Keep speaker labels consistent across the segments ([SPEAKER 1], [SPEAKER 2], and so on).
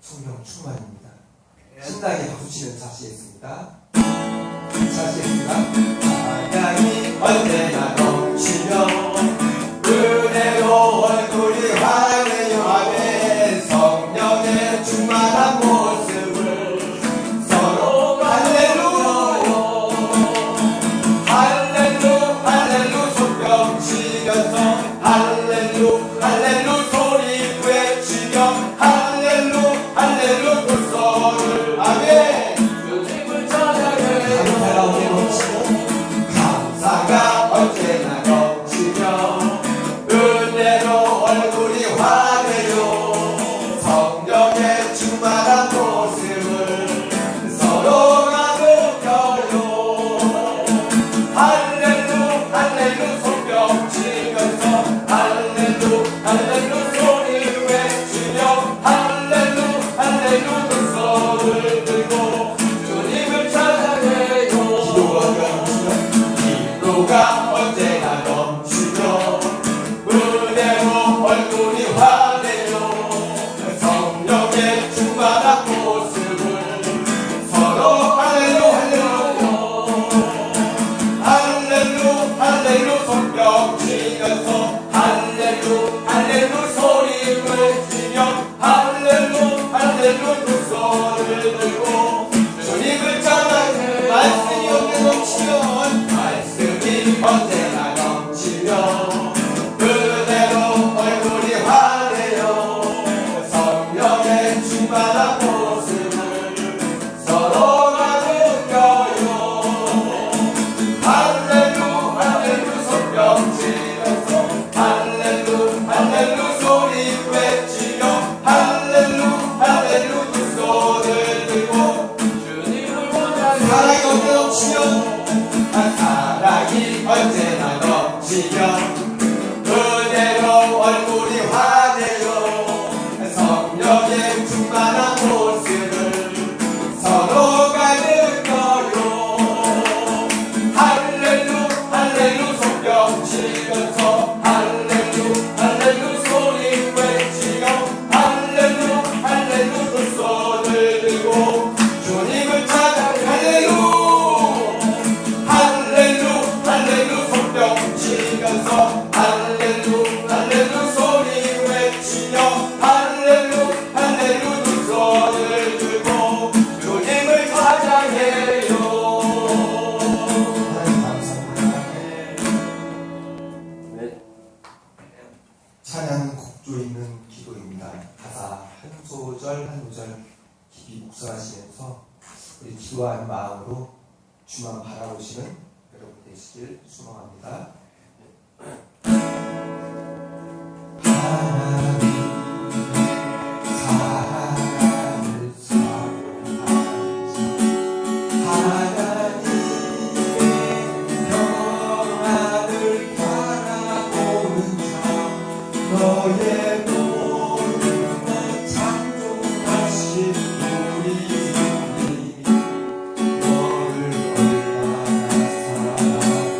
[SPEAKER 1] 성령 충만입니다. 신나게 박수치면서 하시겠습니다. 하시겠습니다. 찬양이 언제나 넘치며 은혜로 얼굴이 환해요. 성령의 충만한 모습을 서로 할렐루야 할렐루 할렐루 손뼉 치면서 할렐루 할렐루 소리 외치며 할렐루 할렐루 불소를 아멘. 주님을 찬양해 감사가 넘치며 감사가 언제나 넘치며 은혜로 얼굴이 환해요. 성령의 충만한 모습을 서로가 느껴요. 할렐루 할렐루 손뼉 치면서 할렐루 할렐루 소리 외치며 할렐루 할렐루 두 손을 들고 주님을 찬양해요. 기도가 언제나 넘치며 은혜로 얼굴이 환해요. 성령의 충만한 모습을 서로 할렐루 할렐루 할렐루 할렐루 손뼉 치면서 할렐루 할렐루 소리 외치며 할렐루 할렐루 두 손을 들고 주님을 찬양해. 말씀이 언제나 넘치면 말씀이 언제나 넘치며 은혜로 얼굴이 환해요. 성령의 충만한 모습을 서로가 느껴요. 할렐루 할렐루 손뼉 치면서 할렐루 할렐루 소리 외치며 할렐루 할렐루 두 손을 들고 주님을 찬양해. 사랑이 언제나 넘치며 은혜로 얼굴이 환해요. 성령의 충만한 모습을 서로가 느껴요. 할렐루 할렐루 손뼉 치면서 할렐루 할렐루 소리 외치며 할렐루 할렐루 두 손을 들고 주님을 찬양해. 할렐루 할렐루 손뼉 치면서 할렐루 할렐루 소리 외치며 할렐루 할렐루 두 손을 들고 주님을 찬양해요. 찬양은 곡조 있는 기도입니다. 가사 한 소절 한 소절 깊이 묵상하시면서 우리 기도하는 마음으로 주만 바라보시는 여러분 되시길 소망합니다. 하나님 사랑을 사랑하지 하나님의 평안을 바라보는 자 너의 모든 것 창조하신 우리 주님 너를 얼마나 사랑하시는지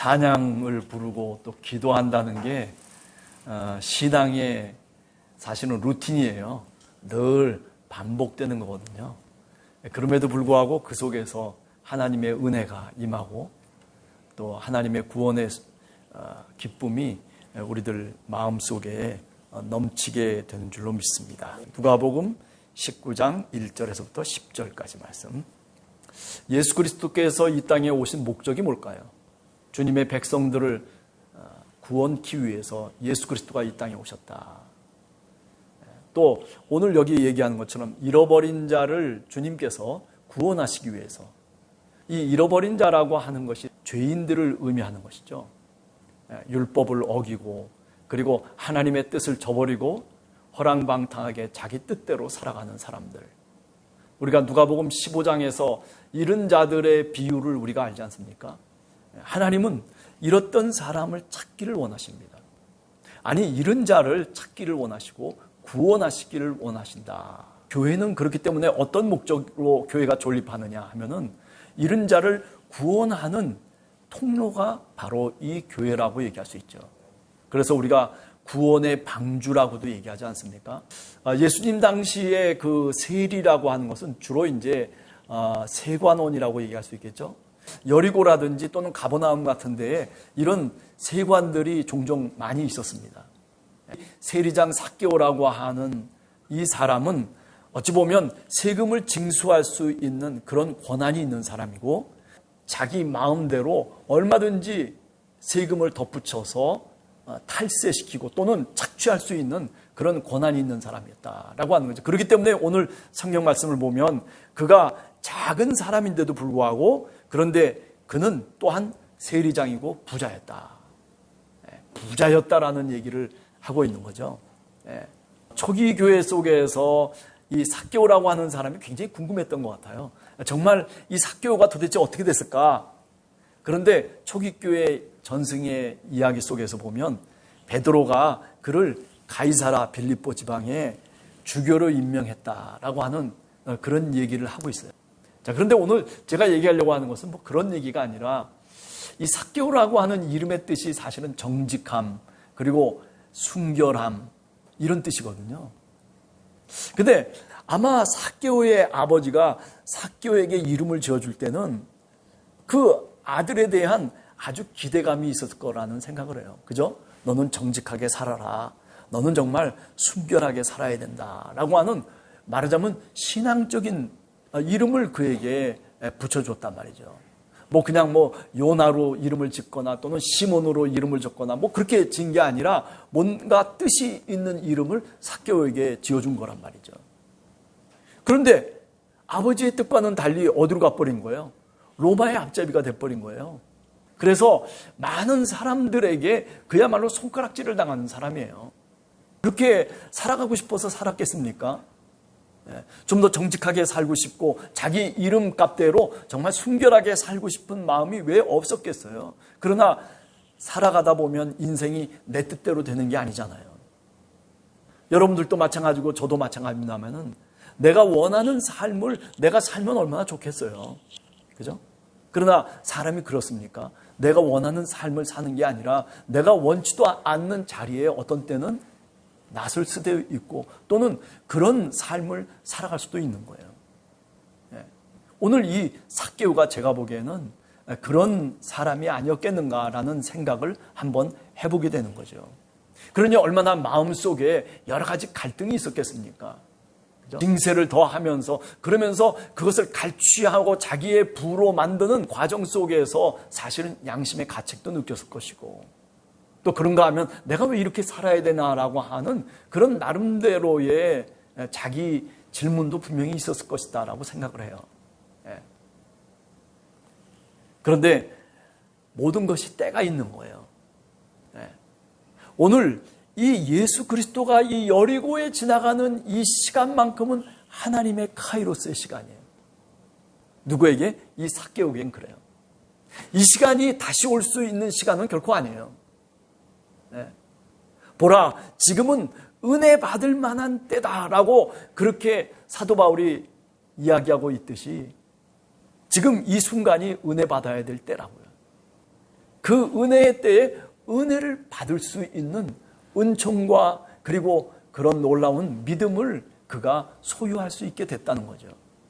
[SPEAKER 2] 찬양을 부르고 또 기도한다는 게 신앙의 사실은 루틴이에요. 늘 반복되는 거거든요. 그럼에도 불구하고 그 속에서 하나님의 은혜가 임하고 또 하나님의 구원의 기쁨이 우리들 마음속에 넘치게 되는 줄로 믿습니다. 누가복음 19장 1절에서부터 10절까지 말씀. 예수 그리스도께서 이 땅에 오신 목적이 뭘까요? 주님의 백성들을 구원하기 위해서 예수 그리스도가 이 땅에 오셨다. 또 오늘 여기 얘기하는 것처럼 잃어버린 자를 주님께서 구원하시기 위해서, 이 잃어버린 자라고 하는 것이 죄인들을 의미하는 것이죠. 율법을 어기고 그리고 하나님의 뜻을 저버리고 허랑방탕하게 자기 뜻대로 살아가는 사람들. 우리가 누가복음 15장에서 잃은 자들의 비유를 우리가 알지 않습니까? 하나님은 잃었던 사람을 찾기를 원하십니다. 아니, 잃은 자를 찾기를 원하시고 구원하시기를 원하신다. 교회는 그렇기 때문에 어떤 목적으로 교회가 존립하느냐 하면은 잃은 자를 구원하는 통로가 바로 이 교회라고 얘기할 수 있죠. 그래서 우리가 구원의 방주라고도 얘기하지 않습니까? 예수님 당시에 그 세리라고 하는 것은 주로 이제 세관원이라고 얘기할 수 있겠죠. 여리고라든지 또는 가버나움 같은 데에 이런 세관들이 종종 많이 있었습니다. 세리장 삭개오라고 하는 이 사람은 어찌 보면 세금을 징수할 수 있는 그런 권한이 있는 사람이고 자기 마음대로 얼마든지 세금을 덧붙여서 탈세시키고 또는 착취할 수 있는 그런 권한이 있는 사람이었다라고 하는 거죠. 그렇기 때문에 오늘 성경 말씀을 보면 그가 작은 사람인데도 불구하고 그런데 그는 또한 세리장이고 부자였다. 부자였다라는 얘기를 하고 있는 거죠. 초기 교회 속에서 이 삭개오라고 하는 사람이 굉장히 궁금했던 것 같아요. 정말 이 삭개오가 도대체 어떻게 됐을까? 그런데 초기 교회 전승의 이야기 속에서 보면 베드로가 그를 가이사라 빌립보 지방에 주교로 임명했다라고 하는 그런 얘기를 하고 있어요. 자, 그런데 오늘 제가 얘기하려고 하는 것은 뭐 그런 얘기가 아니라 이 삭개오라고 하는 이름의 뜻이 사실은 정직함 그리고 순결함 이런 뜻이거든요. 근데 아마 삭개오의 아버지가 삭개오에게 이름을 지어줄 때는 그 아들에 대한 아주 기대감이 있었을 거라는 생각을 해요. 그죠? 너는 정직하게 살아라. 너는 정말 순결하게 살아야 된다라고 하는 말하자면 신앙적인 이름을 그에게 붙여줬단 말이죠. 뭐 그냥 뭐 요나로 이름을 짓거나 또는 시몬으로 이름을 줬거나 뭐 그렇게 지은 게 아니라 뭔가 뜻이 있는 이름을 삭개오에게 지어준 거란 말이죠. 그런데 아버지의 뜻과는 달리 어디로 가버린 거예요? 로마의 앞잡이가 돼버린 거예요. 그래서 많은 사람들에게 그야말로 손가락질을 당하는 사람이에요. 그렇게 살아가고 싶어서 살았겠습니까? 좀 더 정직하게 살고 싶고 자기 이름값대로 정말 순결하게 살고 싶은 마음이 왜 없었겠어요? 그러나 살아가다 보면 인생이 내 뜻대로 되는 게 아니잖아요. 여러분들도 마찬가지고 저도 마찬가지입니다만은 내가 원하는 삶을 내가 살면 얼마나 좋겠어요. 그죠? 그러나 사람이 그렇습니까? 내가 원하는 삶을 사는 게 아니라 내가 원치도 않는 자리에 어떤 때는 낯을 수도 있고 또는 그런 삶을 살아갈 수도 있는 거예요. 오늘 이 삭개오가 제가 보기에는 그런 사람이 아니었겠는가라는 생각을 한번 해보게 되는 거죠. 그러니 얼마나 마음속에 여러 가지 갈등이 있었겠습니까? 징세를 더하면서 그러면서 그것을 갈취하고 자기의 부로 만드는 과정 속에서 사실은 양심의 가책도 느꼈을 것이고 또 그런가 하면 내가 왜 이렇게 살아야 되나라고 하는 그런 나름대로의 자기 질문도 분명히 있었을 것이다 라고 생각을 해요. 그런데 모든 것이 때가 있는 거예요. 오늘 이 예수 그리스도가 이 여리고에 지나가는 이 시간만큼은 하나님의 카이로스의 시간이에요. 누구에게? 이 삭개오에겐 그래요. 이 시간이 다시 올 수 있는 시간은 결코 아니에요. 보라, 지금은 은혜 받을 만한 때다라고 그렇게 사도 바울이 이야기하고 있듯이 지금 이 순간이 은혜 받아야 될 때라고요. 그 은혜의 때에 은혜를 받을 수 있는 은총과 그리고 그런 놀라운 믿음을 그가 소유할 수 있게 됐다는 거죠.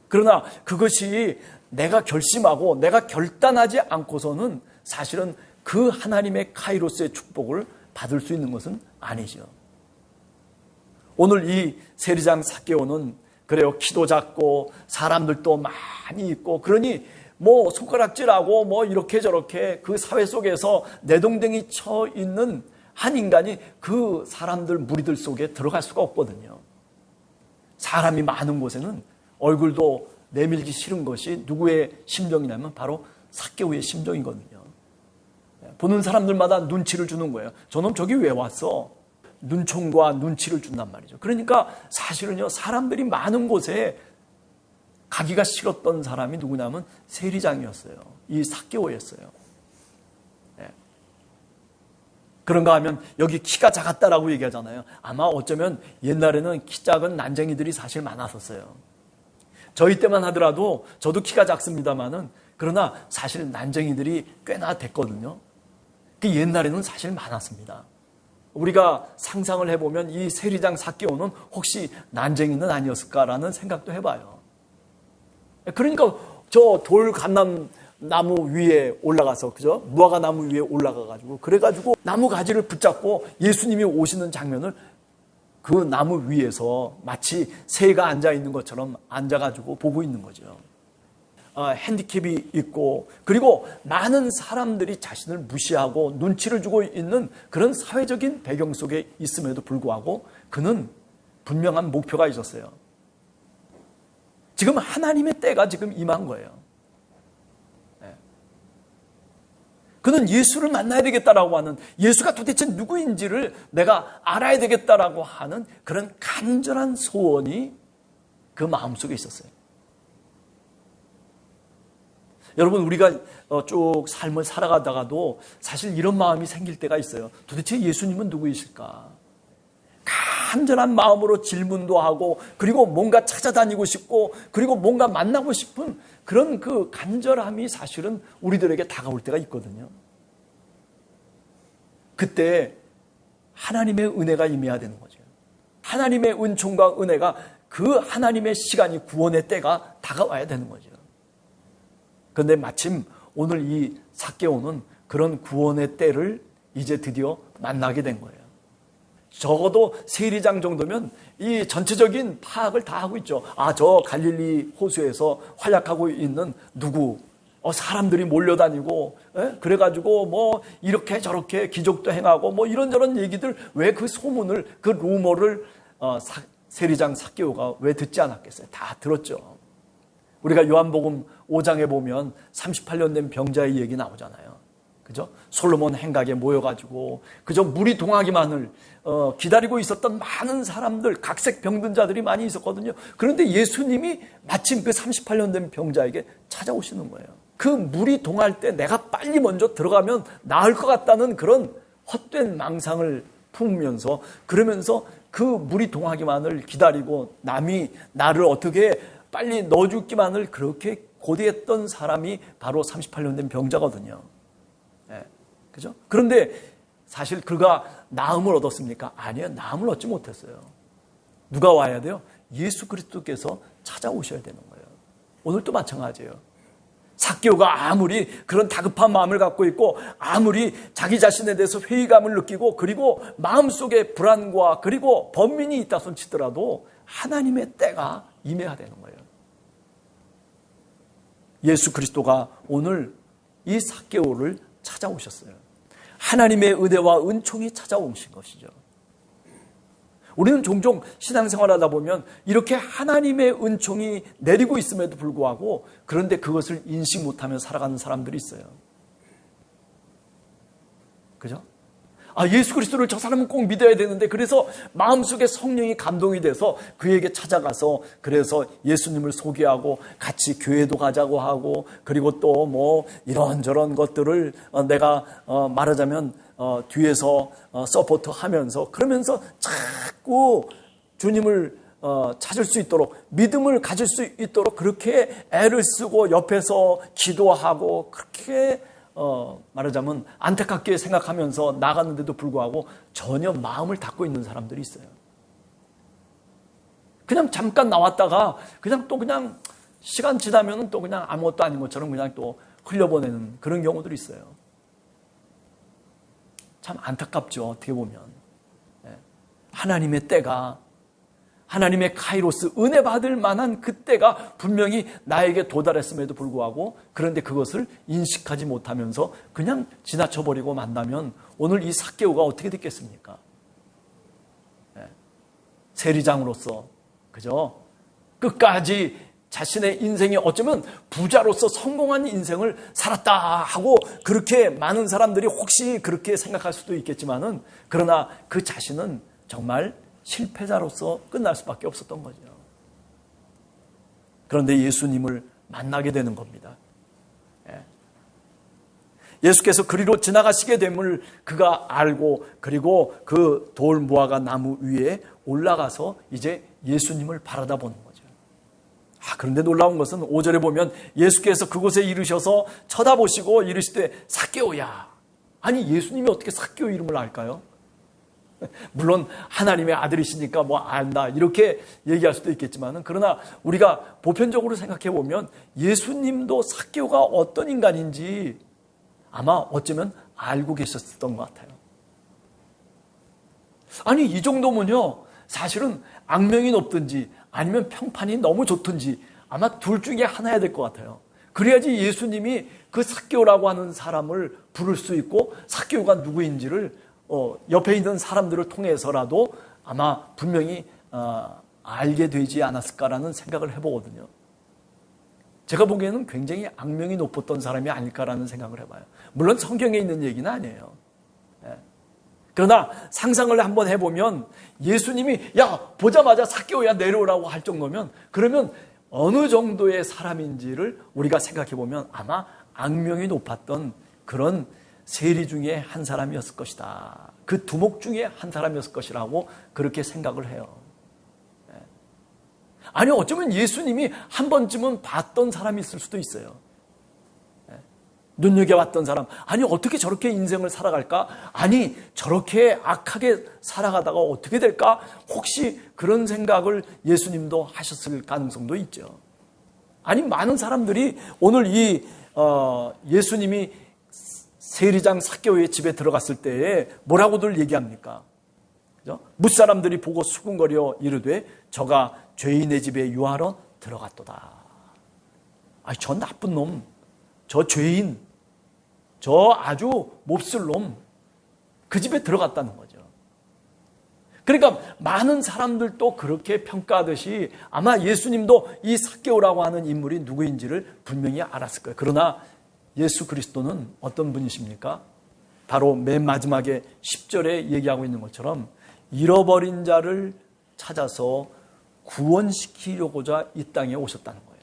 [SPEAKER 2] 그러나 그것이 내가 결심하고 내가 결단하지 않고서는 사실은 그 하나님의 카이로스의 축복을 받을 수 있는 것은 아니죠. 오늘 이 세리장 삭개오는 그래요, 키도 작고 사람들도 많이 있고 그러니 뭐 손가락질하고 뭐 이렇게 저렇게 그 사회 속에서 내동댕이 쳐 있는 한 인간이 그 사람들 무리들 속에 들어갈 수가 없거든요. 사람이 많은 곳에는 얼굴도 내밀기 싫은 것이 누구의 심정이냐면 바로 삭개오의 심정이거든요. 보는 사람들마다 눈치를 주는 거예요. 저놈 저기 왜 왔어? 눈총과 눈치를 준단 말이죠. 그러니까 사실은요, 사람들이 많은 곳에 가기가 싫었던 사람이 누구냐면 세리장이었어요. 이 삭개오였어요. 네. 그런가 하면 여기 키가 작았다라고 얘기하잖아요. 아마 어쩌면 옛날에는 키 작은 난쟁이들이 사실 많았었어요. 저희 때만 하더라도 저도 키가 작습니다만은 그러나 사실 난쟁이들이 꽤나 됐거든요. 그 옛날에는 사실 많았습니다. 우리가 상상을 해보면 이 세리장 삭개오는 혹시 난쟁이는 아니었을까라는 생각도 해봐요. 그러니까 저 돌 감람 나무 위에 올라가서 그죠? 무화과 나무 위에 올라가가지고 그래가지고 나무 가지를 붙잡고 예수님이 오시는 장면을 그 나무 위에서 마치 새가 앉아 있는 것처럼 앉아가지고 보고 있는 거죠. 핸디캡이 있고 그리고 많은 사람들이 자신을 무시하고 눈치를 주고 있는 그런 사회적인 배경 속에 있음에도 불구하고 그는 분명한 목표가 있었어요. 지금 하나님의 때가 지금 임한 거예요. 그는 예수를 만나야 되겠다라고 하는, 예수가 도대체 누구인지를 내가 알아야 되겠다라고 하는 그런 간절한 소원이 그 마음속에 있었어요. 여러분, 우리가 쭉 삶을 살아가다가도 사실 이런 마음이 생길 때가 있어요. 도대체 예수님은 누구이실까? 간절한 마음으로 질문도 하고 그리고 뭔가 찾아다니고 싶고 그리고 뭔가 만나고 싶은 그런 그 간절함이 사실은 우리들에게 다가올 때가 있거든요. 그때 하나님의 은혜가 임해야 되는 거죠. 하나님의 은총과 은혜가 그 하나님의 시간이 구원의 때가 다가와야 되는 거죠. 그런데 마침 오늘 이 삭개오는 그런 구원의 때를 이제 드디어 만나게 된 거예요. 적어도 세리장 정도면 이 전체적인 파악을 다 하고 있죠. 저 갈릴리 호수에서 활약하고 있는 누구, 사람들이 몰려다니고, 그래가지고 뭐 이렇게 저렇게 기적도 행하고 뭐 이런저런 얘기들, 왜 그 소문을, 그 루머를 세리장 삭개오가 왜 듣지 않았겠어요? 다 들었죠. 우리가 요한복음 5장에 보면 38년 된 병자의 얘기 나오잖아요. 그죠? 솔로몬 행각에 모여가지고 그저 물이 동하기만을 기다리고 있었던 많은 사람들, 각색 병든 자들이 많이 있었거든요. 그런데 예수님이 마침 그 38년 된 병자에게 찾아오시는 거예요. 그 물이 동할 때 내가 빨리 먼저 들어가면 나을 것 같다는 그런 헛된 망상을 품으면서, 그러면서 그 물이 동하기만을 기다리고 남이 나를 어떻게 빨리 넣어주기만을 그렇게 고대했던 사람이 바로 38년 된 병자거든요. 그죠? 그런데 사실 그가 나음을 얻었습니까? 아니요, 나음을 얻지 못했어요. 누가 와야 돼요? 예수 그리스도께서 찾아오셔야 되는 거예요. 오늘도 마찬가지예요. 삭개오가 아무리 그런 다급한 마음을 갖고 있고 아무리 자기 자신에 대해서 회의감을 느끼고 그리고 마음속에 불안과 그리고 번민이 있다 손치더라도 하나님의 때가 임해야 되는 거예요. 예수 그리스도가 오늘 이 삭개오를 찾아오셨어요. 하나님의 은혜와 은총이 찾아오신 것이죠. 우리는 종종 신앙생활하다 보면 이렇게 하나님의 은총이 내리고 있음에도 불구하고 그런데 그것을 인식 못하며 살아가는 사람들이 있어요. 그죠? 예수 그리스도를 저 사람은 꼭 믿어야 되는데, 그래서 마음속에 성령이 감동이 돼서 그에게 찾아가서 그래서 예수님을 소개하고 같이 교회도 가자고 하고 그리고 또 뭐 이런저런 것들을 내가 말하자면 뒤에서 서포트하면서 그러면서 자꾸 주님을 찾을 수 있도록, 믿음을 가질 수 있도록 그렇게 애를 쓰고 옆에서 기도하고 그렇게 말하자면 안타깝게 생각하면서 나갔는데도 불구하고 전혀 마음을 닫고 있는 사람들이 있어요. 그냥 잠깐 나왔다가 그냥 시간 지나면 또 그냥 아무것도 아닌 것처럼 그냥 또 흘려보내는 그런 경우들이 있어요. 참 안타깝죠. 어떻게 보면. 하나님의 때가, 하나님의 카이로스, 은혜 받을 만한 그 때가 분명히 나에게 도달했음에도 불구하고, 그런데 그것을 인식하지 못하면서 그냥 지나쳐버리고 만나면 오늘 이 삭개오가 어떻게 됐겠습니까? 세리장으로서, 그죠? 끝까지 자신의 인생이 어쩌면 부자로서 성공한 인생을 살았다 하고 그렇게 많은 사람들이 혹시 그렇게 생각할 수도 있겠지만은, 그러나 그 자신은 정말 실패자로서 끝날 수밖에 없었던 거죠. 그런데 예수님을 만나게 되는 겁니다. 예수께서 그리로 지나가시게 됨을 그가 알고, 그리고 그 돌 무화과 나무 위에 올라가서 이제 예수님을 바라다 보는 거죠. 그런데 놀라운 것은 5절에 보면 예수께서 그곳에 이르셔서 쳐다보시고 이르시되 삭개오야. 아니, 예수님이 어떻게 삭개오 이름을 알까요? 물론 하나님의 아들이시니까 뭐 안다 이렇게 얘기할 수도 있겠지만, 그러나 우리가 보편적으로 생각해 보면 예수님도 삭개오가 어떤 인간인지 아마 어쩌면 알고 계셨던 것 같아요. 아니, 이 정도면요, 사실은 악명이 높든지 아니면 평판이 너무 좋든지 아마 둘 중에 하나야 될 것 같아요. 그래야지 예수님이 그 삭개오라고 하는 사람을 부를 수 있고, 삭개오가 누구인지를 옆에 있는 사람들을 통해서라도 아마 분명히 알게 되지 않았을까라는 생각을 해보거든요. 제가 보기에는 굉장히 악명이 높았던 사람이 아닐까라는 생각을 해봐요. 물론 성경에 있는 얘기는 아니에요. 그러나 상상을 한번 해보면 예수님이 야 보자마자 삭개오야 내려오라고 할 정도면, 그러면 어느 정도의 사람인지를 우리가 생각해보면 아마 악명이 높았던 그런 세리 중에 한 사람이었을 것이다. 그 두목 중에 한 사람이었을 것이라고 그렇게 생각을 해요. 아니, 어쩌면 예수님이 한 번쯤은 봤던 사람이 있을 수도 있어요. 눈여겨봤던 사람. 아니, 어떻게 저렇게 인생을 살아갈까? 아니, 저렇게 악하게 살아가다가 어떻게 될까? 혹시 그런 생각을 예수님도 하셨을 가능성도 있죠. 아니, 많은 사람들이 오늘 이 예수님이 세리장 삭개오의 집에 들어갔을 때에 뭐라고들 얘기합니까? 그죠? 뭇사람들이 보고 수군거려 이르되 저가 죄인의 집에 유하러 들어갔도다. 아니, 저 나쁜 놈, 저 죄인, 저 아주 몹쓸 놈, 그 집에 들어갔다는 거죠. 그러니까 많은 사람들도 그렇게 평가하듯이 아마 예수님도 이 삭개오라고 하는 인물이 누구인지를 분명히 알았을 거예요. 그러나 예수 그리스도는 어떤 분이십니까? 바로 맨 마지막에 10절에 얘기하고 있는 것처럼 잃어버린 자를 찾아서 구원시키려고자 이 땅에 오셨다는 거예요.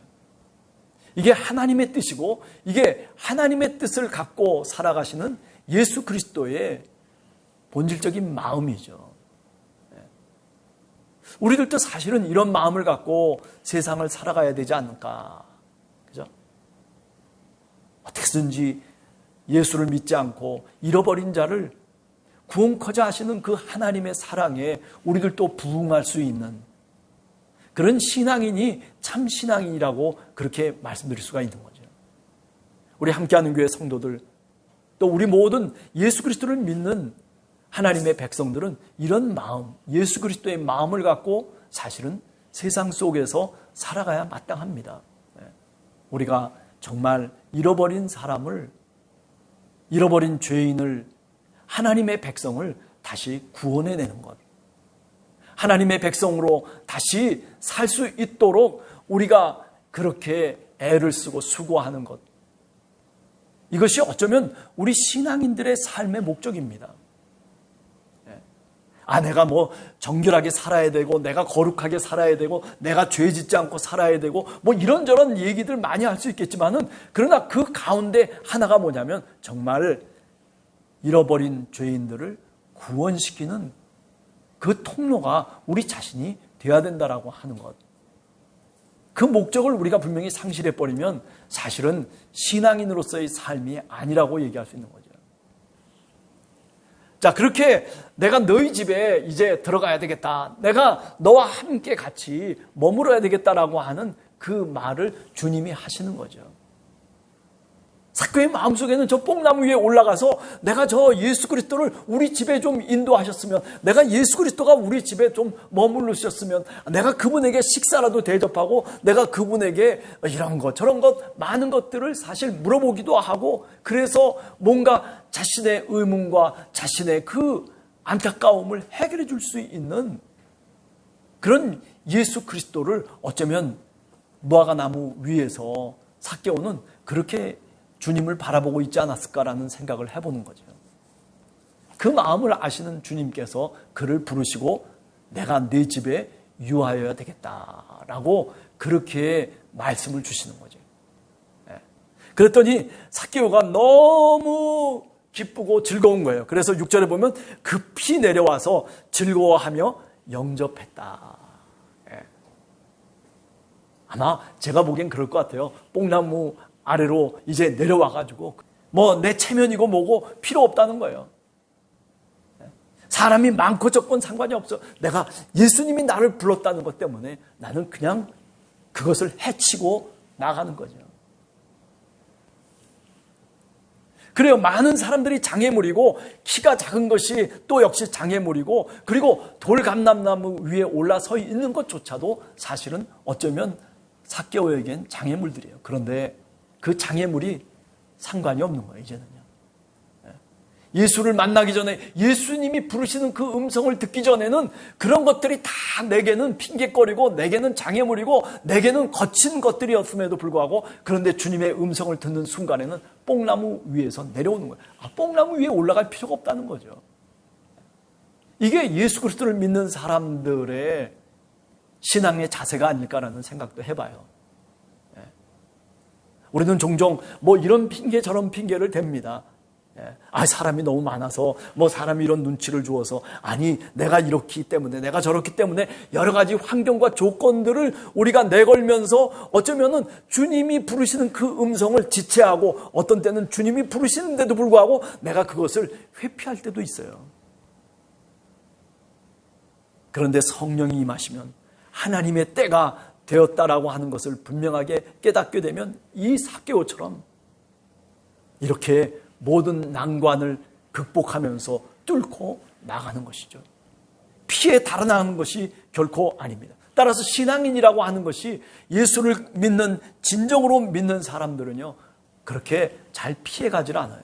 [SPEAKER 2] 이게 하나님의 뜻이고, 이게 하나님의 뜻을 갖고 살아가시는 예수 그리스도의 본질적인 마음이죠. 우리들도 사실은 이런 마음을 갖고 세상을 살아가야 되지 않을까. 그죠? 어떻게든지 예수를 믿지 않고 잃어버린 자를 구원코자 하시는 그 하나님의 사랑에 우리들도 부응할 수 있는 그런 신앙인이 참 신앙인이라고 그렇게 말씀드릴 수가 있는 거죠. 우리 함께하는 교회 성도들, 또 우리 모든 예수 그리스도를 믿는 하나님의 백성들은 이런 마음, 예수 그리스도의 마음을 갖고 사실은 세상 속에서 살아가야 마땅합니다. 우리가 정말 잃어버린 사람을, 잃어버린 죄인을, 하나님의 백성을 다시 구원해내는 것, 하나님의 백성으로 다시 살 수 있도록 우리가 그렇게 애를 쓰고 수고하는 것, 이것이 어쩌면 우리 신앙인들의 삶의 목적입니다. 내가 뭐 정결하게 살아야 되고, 내가 거룩하게 살아야 되고, 내가 죄 짓지 않고 살아야 되고, 뭐 이런저런 얘기들 많이 할 수 있겠지만은, 그러나 그 가운데 하나가 뭐냐면 정말 잃어버린 죄인들을 구원시키는 그 통로가 우리 자신이 되어야 된다라고 하는 것. 그 목적을 우리가 분명히 상실해버리면 사실은 신앙인으로서의 삶이 아니라고 얘기할 수 있는 거죠. 자, 그렇게 내가 너희 집에 이제 들어가야 되겠다. 내가 너와 함께 같이 머물어야 되겠다라고 하는 그 말을 주님이 하시는 거죠. 삭개오의 마음속에는 저 뽕나무 위에 올라가서 내가 저 예수 그리스도를 우리 집에 좀 인도하셨으면, 내가 예수 그리스도가 우리 집에 좀 머무르셨으면, 내가 그분에게 식사라도 대접하고 내가 그분에게 이런 것 저런 것 많은 것들을 사실 물어보기도 하고, 그래서 뭔가 자신의 의문과 자신의 그 안타까움을 해결해 줄 수 있는 그런 예수 그리스도를 어쩌면 무화과 나무 위에서 삭개오는 그렇게 주님을 바라보고 있지 않았을까라는 생각을 해보는 거죠. 그 마음을 아시는 주님께서 그를 부르시고 내가 네 집에 유하여야 되겠다라고 그렇게 말씀을 주시는 거죠. 그랬더니 삭개오가 너무 기쁘고 즐거운 거예요. 그래서 6절에 보면 급히 내려와서 즐거워하며 영접했다. 아마 제가 보기엔 그럴 것 같아요. 뽕나무 아래로 이제 내려와가지고 뭐 내 체면이고 뭐고 필요 없다는 거예요. 사람이 많고 적건 상관이 없어. 내가 예수님이 나를 불렀다는 것 때문에 나는 그냥 그것을 해치고 나가는 거죠. 그래요. 많은 사람들이 장애물이고 키가 작은 것이 또 역시 장애물이고, 그리고 돌감람나무 위에 올라서 있는 것조차도 사실은 어쩌면 삭개오에겐 장애물들이에요. 그런데 그 장애물이 상관이 없는 거예요, 이제는요. 예수를 만나기 전에, 예수님이 부르시는 그 음성을 듣기 전에는 그런 것들이 다 내게는 핑계거리고 내게는 장애물이고 내게는 거친 것들이었음에도 불구하고, 그런데 주님의 음성을 듣는 순간에는 뽕나무 위에서 내려오는 거예요. 뽕나무 위에 올라갈 필요가 없다는 거죠. 이게 예수 그리스도를 믿는 사람들의 신앙의 자세가 아닐까라는 생각도 해봐요. 우리는 종종 뭐 이런 핑계 저런 핑계를 댑니다. 사람이 너무 많아서, 뭐 사람이 이런 눈치를 주어서, 아니 내가 이렇기 때문에, 내가 저렇기 때문에 여러 가지 환경과 조건들을 우리가 내걸면서 어쩌면은 주님이 부르시는 그 음성을 지체하고, 어떤 때는 주님이 부르시는데도 불구하고 내가 그것을 회피할 때도 있어요. 그런데 성령이 임하시면 하나님의 때가 되었다라고 하는 것을 분명하게 깨닫게 되면 이 삭개오처럼 이렇게 모든 난관을 극복하면서 뚫고 나가는 것이죠. 피해 달아나는 것이 결코 아닙니다. 따라서 신앙인이라고 하는 것이, 예수를 믿는, 진정으로 믿는 사람들은요, 그렇게 잘 피해가질 않아요.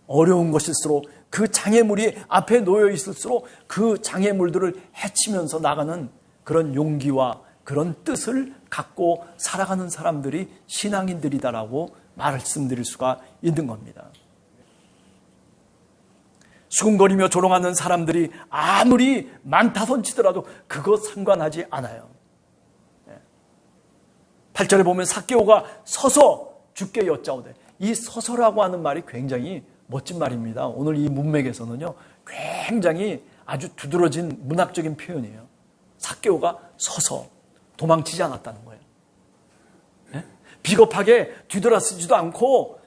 [SPEAKER 2] 어려운 것일수록, 그 장애물이 앞에 놓여 있을수록 그 장애물들을 헤치면서 나가는 그런 용기와 그런 뜻을 갖고 살아가는 사람들이 신앙인들이다라고 말씀드릴 수가 있는 겁니다. 수군거리며 조롱하는 사람들이 아무리 많다손치더라도 그거 상관하지 않아요. 8절에 보면 삭개오가 서서 주께 여짜오되, 이 서서라고 하는 말이 굉장히 멋진 말입니다. 오늘 이 문맥에서는요, 굉장히 아주 두드러진 문학적인 표현이에요. 삭개오가 서서, 도망치지 않았다는 거예요. 비겁하게 뒤돌아서지도 않고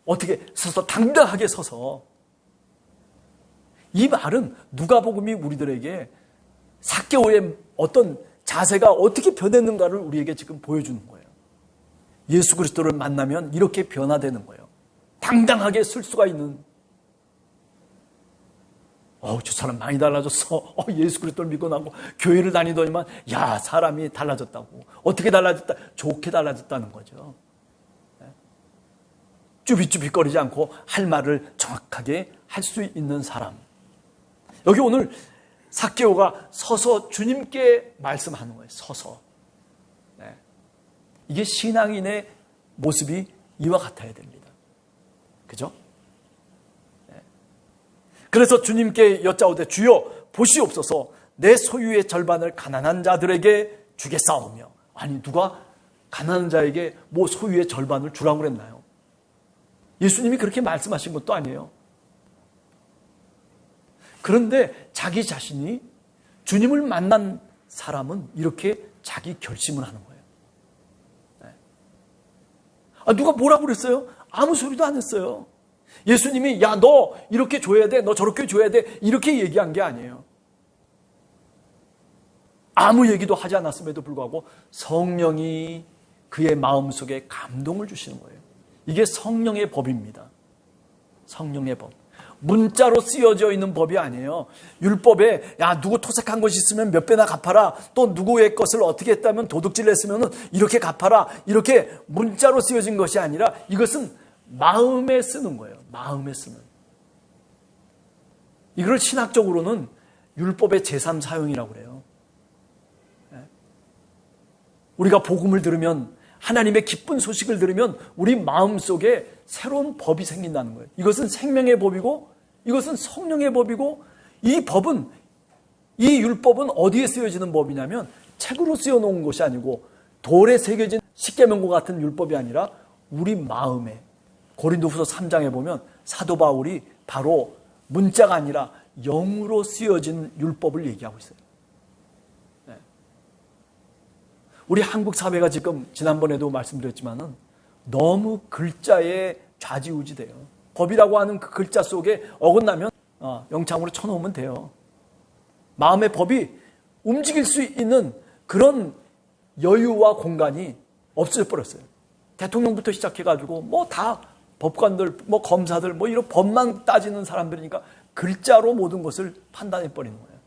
[SPEAKER 2] 어떻게 서서, 당당하게 서서. 이 말은 누가복음이 우리들에게 삭개오의 어떤 자세가 어떻게 변했는가를 우리에게 지금 보여주는 거예요. 예수 그리스도를 만나면 이렇게 변화되는 거예요. 당당하게 쓸 수가 있는. 저 사람 많이 달라졌어. 예수 그리스도를 믿고 나고 교회를 다니더니만, 야, 사람이 달라졌다고. 어떻게 달라졌다? 좋게 달라졌다는 거죠. 쭈비쭈비거리지 않고 할 말을 정확하게 할 수 있는 사람. 여기 오늘 삭개오가 서서 주님께 말씀하는 거예요. 서서. 이게 신앙인의 모습이 이와 같아야 됩니다. 그죠? 그래서 주님께 여짜오되, 주여 보시옵소서, 내 소유의 절반을 가난한 자들에게 주겠사오며. 아니, 누가 가난한 자에게 뭐 소유의 절반을 주라고 그랬나요? 예수님이 그렇게 말씀하신 것도 아니에요. 그런데 자기 자신이, 주님을 만난 사람은 이렇게 자기 결심을 하는 거예요. 누가 뭐라고 그랬어요? 아무 소리도 안 했어요. 예수님이 야, 너 이렇게 줘야 돼, 너 저렇게 줘야 돼, 이렇게 얘기한 게 아니에요. 아무 얘기도 하지 않았음에도 불구하고 성령이 그의 마음속에 감동을 주시는 거예요. 이게 성령의 법입니다. 성령의 법. 문자로 쓰여져 있는 법이 아니에요. 율법에 야, 누구 토색한 것이 있으면 몇 배나 갚아라. 또 누구의 것을 어떻게 했다면 도둑질 했으면 이렇게 갚아라. 이렇게 문자로 쓰여진 것이 아니라 이것은 마음에 쓰는 거예요. 마음에 쓰는. 이걸 신학적으로는 율법의 제3 사용이라고 그래요. 우리가 복음을 들으면, 하나님의 기쁜 소식을 들으면 우리 마음속에 새로운 법이 생긴다는 거예요. 이것은 생명의 법이고 이것은 성령의 법이고, 이 법은, 이 율법은 어디에 쓰여지는 법이냐면 책으로 쓰여놓은 것이 아니고 돌에 새겨진 십계명과 같은 율법이 아니라 우리 마음에, 고린도후서 3장에 보면 사도 바울이 바로 문자가 아니라 영으로 쓰여진 율법을 얘기하고 있어요. 우리 한국 사회가 지금 지난번에도 말씀드렸지만은 너무 글자에 좌지우지돼요. 법이라고 하는 그 글자 속에 어긋나면 영창으로 쳐놓으면 돼요. 마음의 법이 움직일 수 있는 그런 여유와 공간이 없어져 버렸어요. 대통령부터 시작해가지고 뭐 다 법관들, 뭐 검사들, 뭐 이런 법만 따지는 사람들이니까 글자로 모든 것을 판단해 버리는 거예요.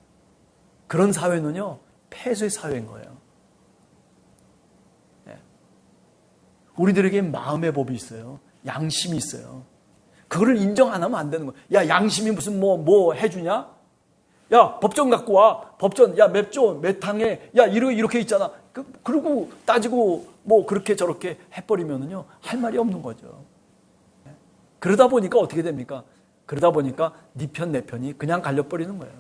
[SPEAKER 2] 그런 사회는요, 폐쇄 사회인 거예요. 우리들에게 마음의 법이 있어요. 양심이 있어요. 그거를 인정 안 하면 안 되는 거예요. 야, 양심이 무슨 뭐 해주냐? 야, 법전 갖고 와. 법전, 야, 몇 항에, 야, 이렇게 있잖아. 그러고 따지고 뭐 그렇게 저렇게 해버리면은요, 할 말이 없는 거죠. 그러다 보니까 어떻게 됩니까? 그러다 보니까 네 편, 내 편이 그냥 갈려버리는 거예요.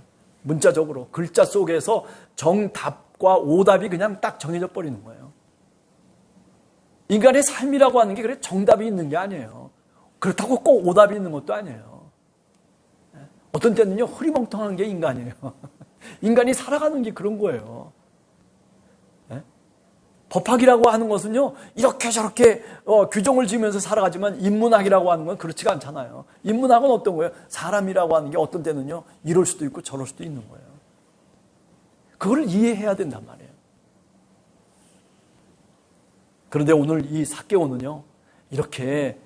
[SPEAKER 2] 문자적으로. 글자 속에서 정답과 오답이 그냥 딱 정해져 버리는 거예요. 인간의 삶이라고 하는 게 그래 정답이 있는 게 아니에요. 그렇다고 꼭 오답이 있는 것도 아니에요. 어떤 때는요, 흐리멍텅한 게 인간이에요. 인간이 살아가는 게 그런 거예요. 법학이라고 하는 것은요, 이렇게 저렇게 규정을 지으면서 살아가지만 인문학이라고 하는 건 그렇지가 않잖아요. 인문학은 어떤 거예요? 사람이라고 하는 게 어떤 때는요, 이럴 수도 있고 저럴 수도 있는 거예요. 그걸 이해해야 된단 말이에요. 그런데 오늘 이 삭개오는요, 이렇게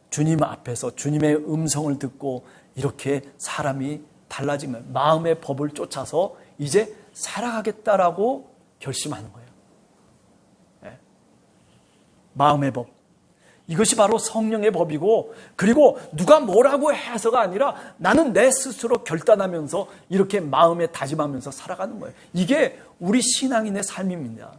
[SPEAKER 2] 주님 앞에서 주님의 음성을 듣고 이렇게 사람이 달라진 거예요. 마음의 법을 쫓아서 이제 살아가겠다라고 결심하는 거예요. 네. 마음의 법. 이것이 바로 성령의 법이고, 그리고 누가 뭐라고 해서가 아니라 나는 내 스스로 결단하면서 이렇게 마음에 다짐하면서 살아가는 거예요. 이게 우리 신앙인의 삶입니다.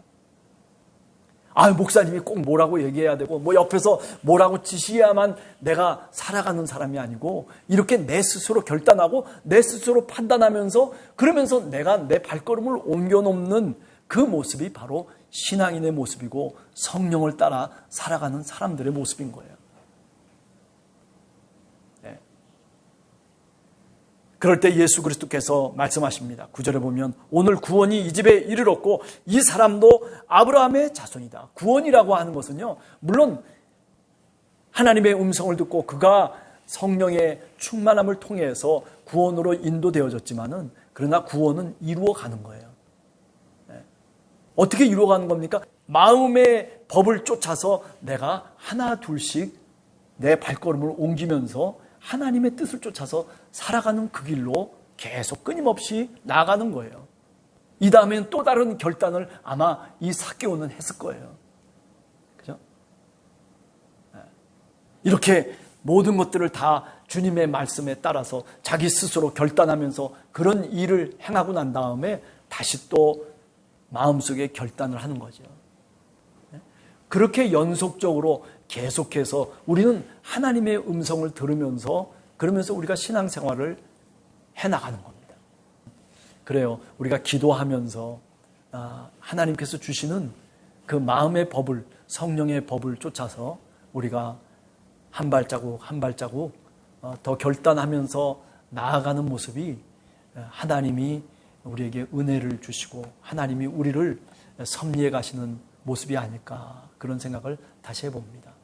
[SPEAKER 2] 목사님이 꼭 뭐라고 얘기해야 되고, 뭐 옆에서 뭐라고 지시해야만 내가 살아가는 사람이 아니고, 이렇게 내 스스로 결단하고, 내 스스로 판단하면서, 그러면서 내가 내 발걸음을 옮겨놓는 그 모습이 바로 신앙인의 모습이고, 성령을 따라 살아가는 사람들의 모습인 거예요. 네. 그럴 때 예수 그리스도께서 말씀하십니다. 9절에 보면 오늘 구원이 이 집에 이르렀고 이 사람도 아브라함의 자손이다. 구원이라고 하는 것은요, 물론 하나님의 음성을 듣고 그가 성령의 충만함을 통해서 구원으로 인도되어졌지만은, 그러나 구원은 이루어가는 거예요. 어떻게 이루어가는 겁니까? 마음의 법을 쫓아서 내가 하나 둘씩 내 발걸음을 옮기면서 하나님의 뜻을 쫓아서 살아가는 그 길로 계속 끊임없이 나아가는 거예요. 이 다음엔 또 다른 결단을 아마 이 삭개오는 했을 거예요. 그죠? 이렇게 모든 것들을 다 주님의 말씀에 따라서 자기 스스로 결단하면서 그런 일을 행하고 난 다음에 다시 또 마음속에 결단을 하는 거죠. 그렇게 연속적으로 계속해서 우리는 하나님의 음성을 들으면서, 그러면서 우리가 신앙생활을 해나가는 겁니다. 그래요. 우리가 기도하면서 하나님께서 주시는 그 마음의 법을, 성령의 법을 쫓아서 우리가 한 발자국 한 발자국 더 결단하면서 나아가는 모습이 하나님이 우리에게 은혜를 주시고 하나님이 우리를 섭리해 가시는 모습이 아닐까, 그런 생각을 다시 해봅니다.